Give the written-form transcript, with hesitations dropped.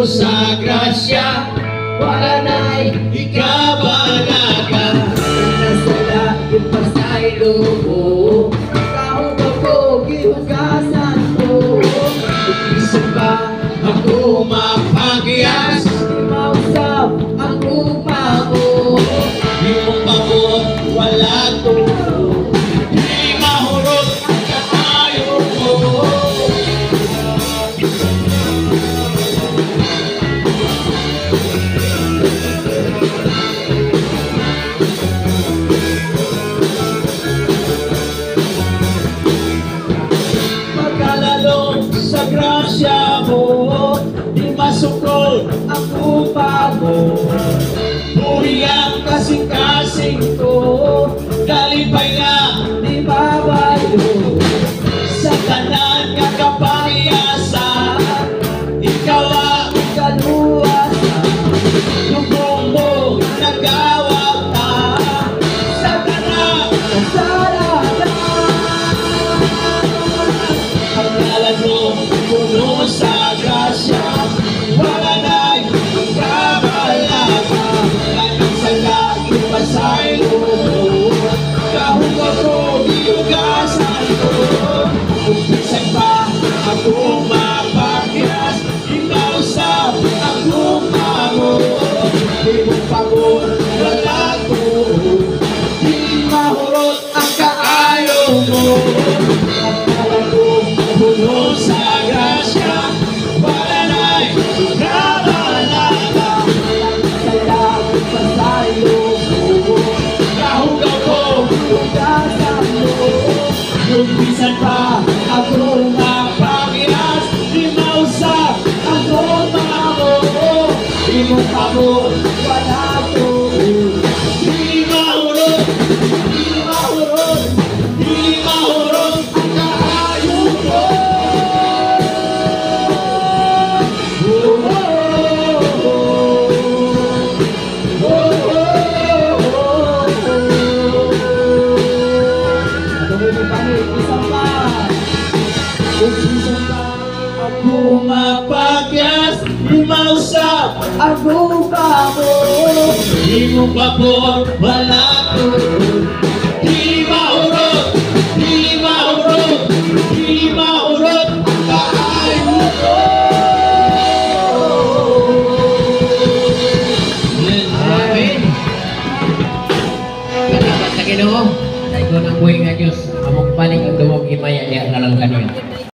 sa grasya, wala na'y ikabalaga. Nasala yung pasay loob, kahong ako gihugasan ko. Isa ba ako mapagyas, di mausap ang upa ko. Di mo pabor, wala to, di mahurot ang kaayo ko. Pagkalalo sa grasya mo, di masukol ang upa mo. Buriang kasing-kasing ko, kalipay na di babayo. Sa tanan nga kapayasan, ikaw ang kaluwasan. Lubong mo nagawag na, sa tanan kasalanan. Pagkalan mo puno sa grasya, wala na'y ikabalaga. Anong sala ipasay mo, kahong ako iugasan ko. Umpisan pa akong mapagyas, inausap ang lupa mo. Di mo pagod, wala ko, di mahurot ang kaayo mo. Puno sa grasya, wala na'y ikabalaga. Sala pasay mo, kahong ako iugasan mo. Umpisan pa ako mapagyas, di mausap ang lupa mo. Di mo pabor, wala to, di mahurot, di mahurot, di mahurot ang kaayo ko. Ako mapagyas, di mausap ang lupa mo. Di mo pabor, wala ko, di mahurot, di mahurot, di mahurot ang kaayo ko. Amen. Salamat sa Ginoo. Dahil ko ng buhay nga Diyos, among paling ang duwag himaya niya na lang kaniya.